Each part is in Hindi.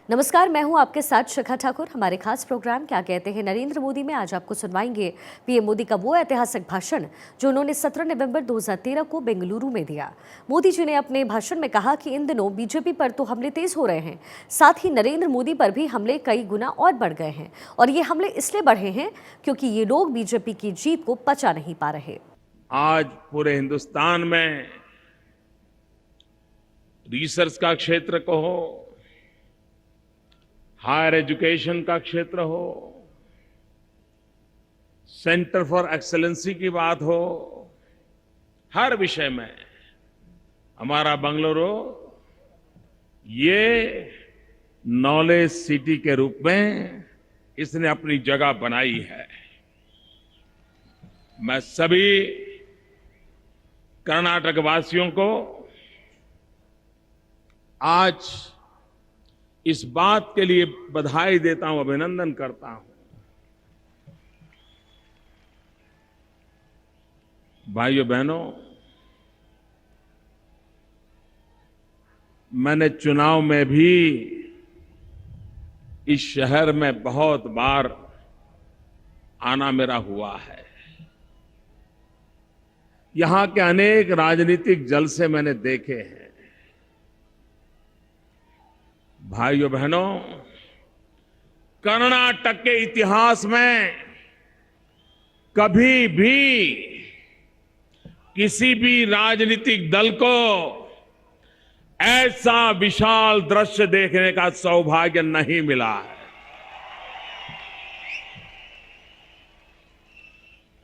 नमस्कार, मैं हूं आपके साथ शिखा ठाकुर। हमारे खास प्रोग्राम क्या कहते हैं नरेंद्र मोदी में आज आपको सुनवाएंगे पीएम मोदी का वो ऐतिहासिक भाषण जो उन्होंने 17 नवंबर 2013 को बेंगलुरु में दिया। मोदी जी ने अपने भाषण में कहा कि इन दिनों बीजेपी पर तो हमले तेज हो रहे हैं, साथ ही नरेंद्र मोदी पर भी हमले कई गुना और बढ़ गए हैं। और ये हमले इसलिए बढ़े हैं क्योंकि ये लोग बीजेपी की जीत को पचा नहीं पा रहे। आज पूरे हिंदुस्तान में रिसर्च का क्षेत्र को हो, हायर एजुकेशन का क्षेत्र हो, सेंटर फॉर एक्सेलेंसी की बात हो, हर विषय में हमारा बेंगलुरु ये नॉलेज सिटी के रूप में इसने अपनी जगह बनाई है। मैं सभी कर्नाटक वासियों को आज इस बात के लिए बधाई देता हूं, अभिनंदन करता हूं। भाइयों बहनों, मैंने चुनाव में भी इस शहर में बहुत बार आना मेरा हुआ है। यहां के अनेक राजनीतिक जलसे मैंने देखे हैं। भाइयों बहनों, कर्नाटक के इतिहास में कभी भी किसी भी राजनीतिक दल को ऐसा विशाल दृश्य देखने का सौभाग्य नहीं मिला है।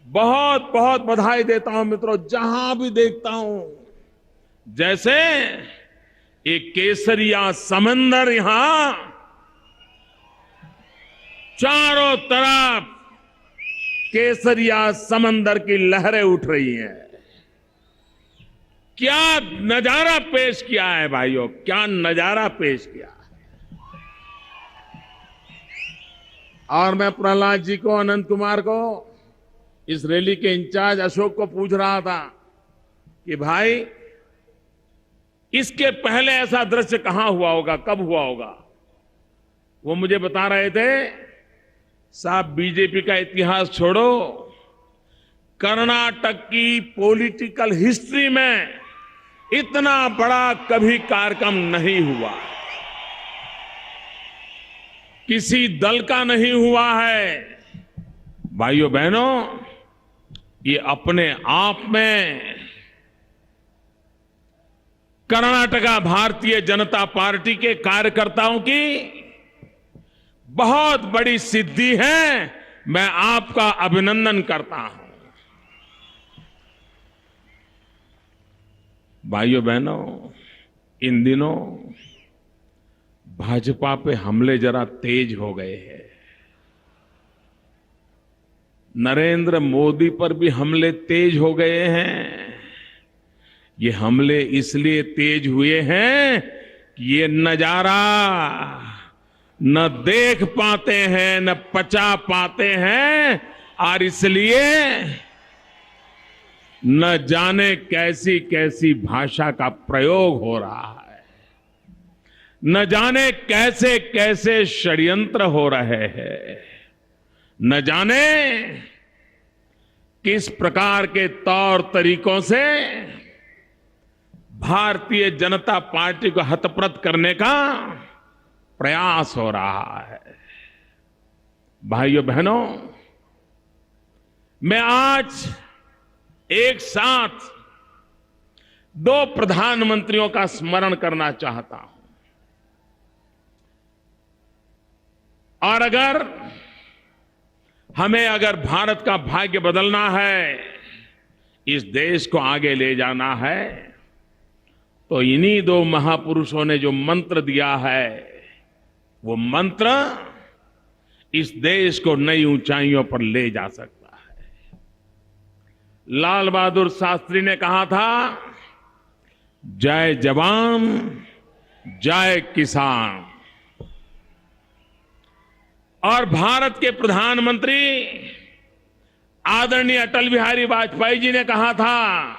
बहुत बहुत बधाई देता हूं मित्रों, जहां भी देखता हूं जैसे एक केसरिया समंदर यहां चारों तरफ केसरिया समंदर की लहरें उठ रही हैं। क्या नजारा पेश किया है भाइयों, क्या नजारा पेश किया है। और मैं प्रहलाद जी को, अनंत कुमार को, इस रैली के इंचार्ज अशोक को पूछ रहा था कि भाई इसके पहले ऐसा दृश्य कहां हुआ होगा, कब हुआ होगा। वो मुझे बता रहे थे, साहब बीजेपी का इतिहास छोड़ो, कर्नाटक की पॉलिटिकल हिस्ट्री में इतना बड़ा कभी कार्यक्रम नहीं हुआ, किसी दल का नहीं हुआ है। भाइयों बहनों, ये अपने आप में कर्नाटका भारतीय जनता पार्टी के कार्यकर्ताओं की बहुत बड़ी सिद्धि है। मैं आपका अभिनंदन करता हूं। भाइयों बहनों, इन दिनों भाजपा पे हमले जरा तेज हो गए हैं। नरेंद्र मोदी पर भी हमले तेज हो गए हैं। ये हमले इसलिए तेज हुए हैं कि ये नजारा न देख पाते हैं, न पचा पाते हैं, और इसलिए न जाने कैसी कैसी भाषा का प्रयोग हो रहा है, न जाने कैसे कैसे षड्यंत्र हो रहे हैं, न जाने किस प्रकार के तौर तरीकों से भारतीय जनता पार्टी को हतप्रत करने का प्रयास हो रहा है। भाइयों बहनों, मैं आज एक साथ दो प्रधानमंत्रियों का स्मरण करना चाहता हूं। और अगर भारत का भाग्य बदलना है, इस देश को आगे ले जाना है, तो इन्हीं दो महापुरुषों ने जो मंत्र दिया है, वो मंत्र इस देश को नई ऊंचाइयों पर ले जा सकता है। लाल बहादुर शास्त्री ने कहा था, जय जवान जय किसान। और भारत के प्रधानमंत्री आदरणीय अटल बिहारी वाजपेयी जी ने कहा था,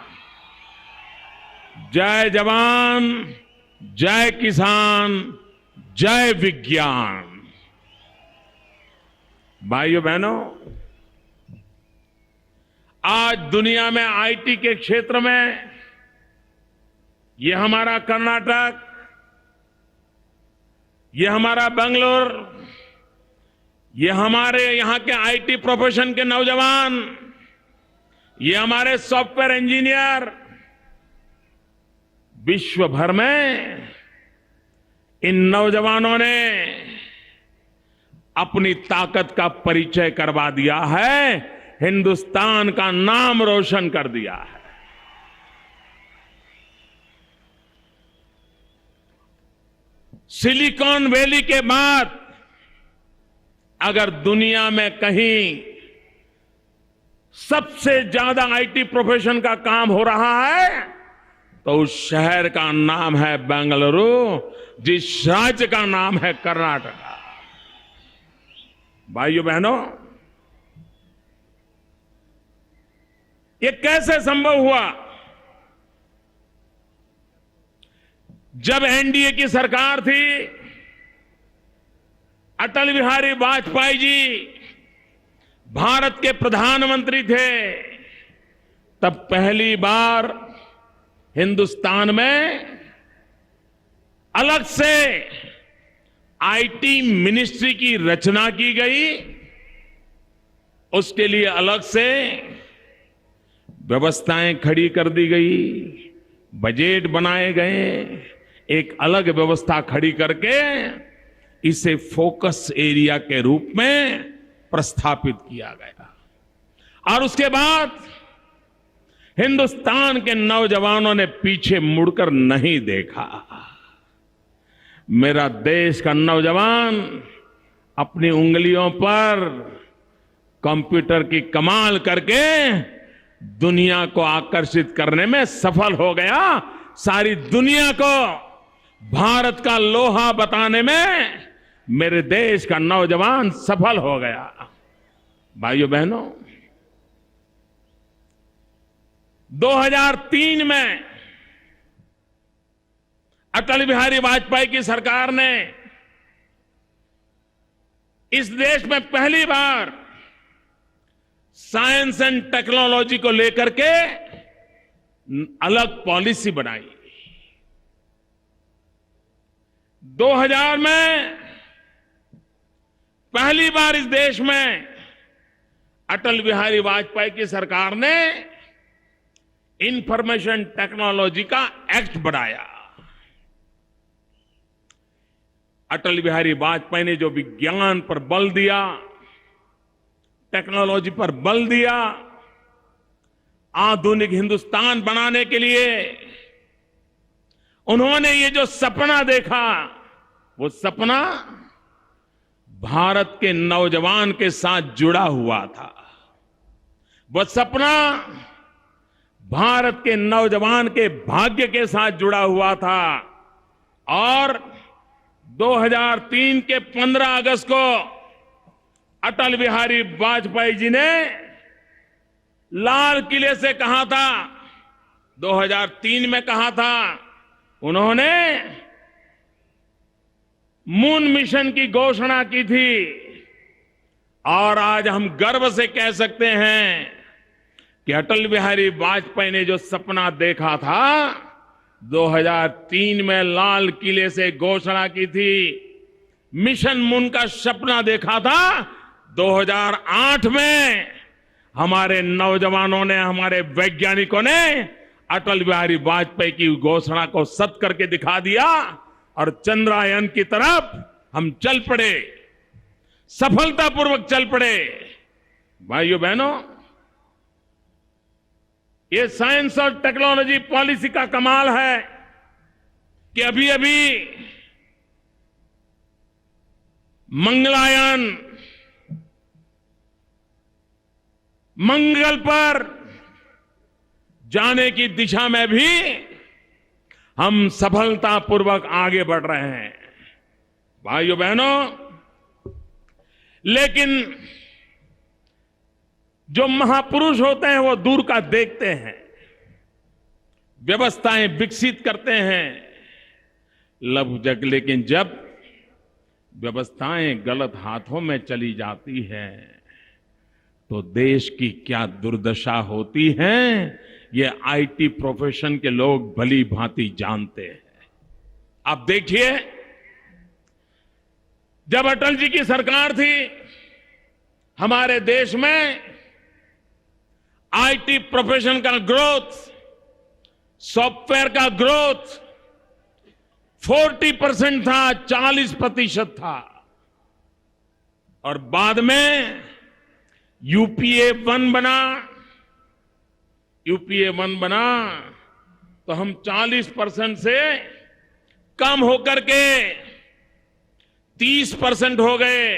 जय जवान जय किसान जय विज्ञान। भाइयों बहनों, आज दुनिया में आईटी के क्षेत्र में ये हमारा कर्नाटक, ये हमारा बेंगलोर, ये हमारे यहां के आईटी प्रोफेशन के नौजवान, ये हमारे सॉफ्टवेयर इंजीनियर विश्व भर में इन नौजवानों ने अपनी ताकत का परिचय करवा दिया है, हिंदुस्तान का नाम रोशन कर दिया है। सिलिकॉन वैली के बाद अगर दुनिया में कहीं सबसे ज्यादा आईटी प्रोफेशन का काम हो रहा है तो उस शहर का नाम है बेंगलुरु, जिस राज्य का नाम है कर्नाटक। भाइयों बहनों, ये कैसे संभव हुआ? जब एनडीए की सरकार थी, अटल बिहारी वाजपेयी जी भारत के प्रधानमंत्री थे, तब पहली बार हिंदुस्तान में अलग से आईटी मिनिस्ट्री की रचना की गई। उसके लिए अलग से व्यवस्थाएं खड़ी कर दी गई, बजट बनाए गए, एक अलग व्यवस्था खड़ी करके इसे फोकस एरिया के रूप में प्रस्थापित किया गया। और उसके बाद हिंदुस्तान के नौजवानों ने पीछे मुड़कर नहीं देखा। मेरा देश का नौजवान अपनी उंगलियों पर कंप्यूटर की कमाल करके दुनिया को आकर्षित करने में सफल हो गया। सारी दुनिया को भारत का लोहा बताने में मेरे देश का नौजवान सफल हो गया। भाइयों बहनों, 2003 में अटल बिहारी वाजपेयी की सरकार ने इस देश में पहली बार साइंस एंड टेक्नोलॉजी को लेकर के अलग पॉलिसी बनाई। 2000 में पहली बार इस देश में अटल बिहारी वाजपेयी की सरकार ने इंफॉर्मेशन टेक्नोलॉजी का एक्ट बनाया। अटल बिहारी वाजपेयी ने जो विज्ञान पर बल दिया, टेक्नोलॉजी पर बल दिया, आधुनिक हिंदुस्तान बनाने के लिए उन्होंने ये जो सपना देखा, वो सपना भारत के नौजवान के साथ जुड़ा हुआ था। वो सपना भारत के नौजवान के भाग्य के साथ जुड़ा हुआ था। और 2003 के 15 अगस्त को अटल बिहारी वाजपेयी जी ने लाल किले से कहा था, 2003 में कहा था, उन्होंने मून मिशन की घोषणा की थी। और आज हम गर्व से कह सकते हैं कि अटल बिहारी वाजपेयी ने जो सपना देखा था, 2003 में लाल किले से घोषणा की थी, मिशन मून का सपना देखा था, 2008 में हमारे नौजवानों ने, हमारे वैज्ञानिकों ने अटल बिहारी वाजपेयी की घोषणा को सत्य करके दिखा दिया और चंद्रयान की तरफ हम चल पड़े, सफलतापूर्वक चल पड़े। भाइयों बहनों, ये साइंस और टेक्नोलॉजी पॉलिसी का कमाल है कि अभी अभी मंगलायान मंगल पर जाने की दिशा में भी हम सफलतापूर्वक आगे बढ़ रहे हैं। भाइयों बहनों, लेकिन जो महापुरुष होते हैं वो दूर का देखते हैं, व्यवस्थाएं विकसित करते हैं, लेकिन जब व्यवस्थाएं गलत हाथों में चली जाती है तो देश की क्या दुर्दशा होती है, ये आईटी प्रोफेशन के लोग भली भांति जानते हैं। आप देखिए, जब अटल जी की सरकार थी, हमारे देश में आईटी प्रोफेशन का ग्रोथ, सॉफ्टवेयर का ग्रोथ 40% था, 40% था। और बाद में यूपीए 1 बना, तो हम 40% से कम होकर के 30% हो गए।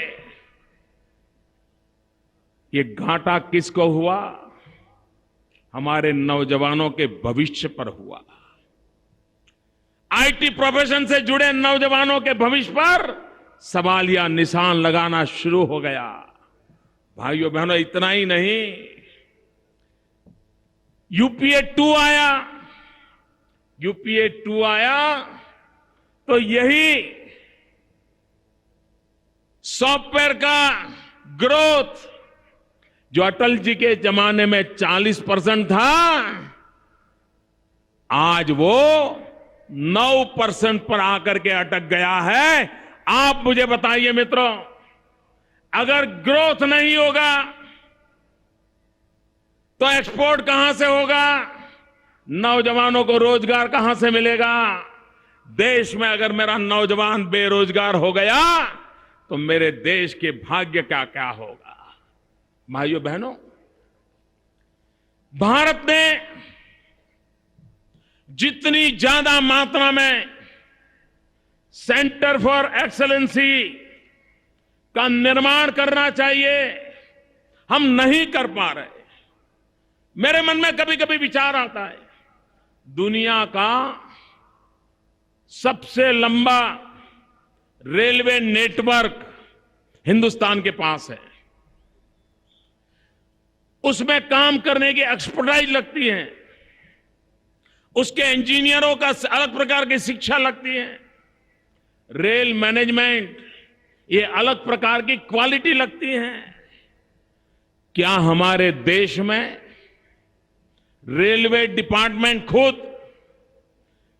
ये घाटा किसको हुआ? हमारे नौजवानों के भविष्य पर हुआ। आईटी प्रोफेशन से जुड़े नौजवानों के भविष्य पर सवालिया निशान लगाना शुरू हो गया। भाइयों बहनों, इतना ही नहीं, यूपीए 2 आया तो यही सॉफ्टवेयर का ग्रोथ जो अटल जी के जमाने में 40% था, आज वो 9% पर आकर के अटक गया है। आप मुझे बताइए मित्रों, अगर ग्रोथ नहीं होगा तो एक्सपोर्ट कहां से होगा? नौजवानों को रोजगार कहां से मिलेगा? देश में अगर मेरा नौजवान बेरोजगार हो गया तो मेरे देश के भाग्य का क्या होगा? भाइयों बहनों, भारत ने जितनी ज्यादा मात्रा में सेंटर फॉर एक्सीलेंसी का निर्माण करना चाहिए, हम नहीं कर पा रहे। मेरे मन में कभी कभी विचार आता है, दुनिया का सबसे लंबा रेलवे नेटवर्क हिंदुस्तान के पास है। उसमें काम करने की एक्सपर्टाइज लगती है, उसके इंजीनियरों का अलग प्रकार की शिक्षा लगती है, रेल मैनेजमेंट ये अलग प्रकार की क्वालिटी लगती है। क्या हमारे देश में रेलवे डिपार्टमेंट खुद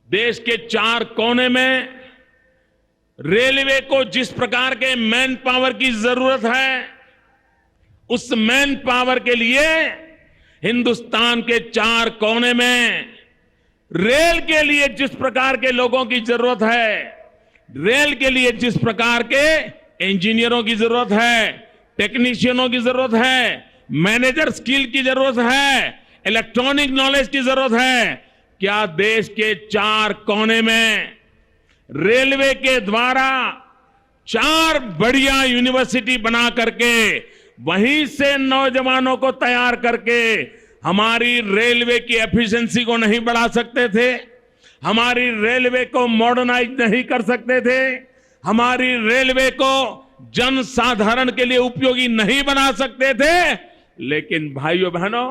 देश के 4 कोने में रेलवे को जिस प्रकार के मैन पावर की जरूरत है, उस मैन पावर के लिए हिंदुस्तान के 4 कोने में रेल के लिए जिस प्रकार के लोगों की जरूरत है, रेल के लिए जिस प्रकार के इंजीनियरों की जरूरत है, टेक्नीशियनों की जरूरत है, मैनेजर स्किल की जरूरत है, इलेक्ट्रॉनिक नॉलेज की जरूरत है, क्या देश के 4 कोने में रेलवे के द्वारा 4 बढ़िया यूनिवर्सिटी बना करके वहीं से नौजवानों को तैयार करके हमारी रेलवे की एफिशिएंसी को नहीं बढ़ा सकते थे? हमारी रेलवे को मॉडर्नाइज नहीं कर सकते थे? हमारी रेलवे को जन साधारण के लिए उपयोगी नहीं बना सकते थे? लेकिन भाइयों बहनों,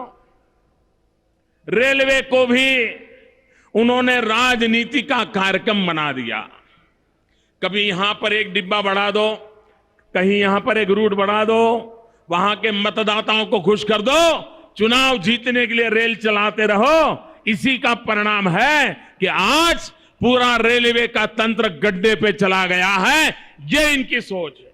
रेलवे को भी उन्होंने राजनीति का कार्यक्रम बना दिया। कभी यहां पर एक डिब्बा बढ़ा दो, कहीं यहां पर एक रूट बढ़ा दो, वहां के मतदाताओं को खुश कर दो, चुनाव जीतने के लिए रेल चलाते रहो। इसी का परिणाम है कि आज पूरा रेलवे का तंत्र गड्ढे पे चला गया है। ये इनकी सोच है।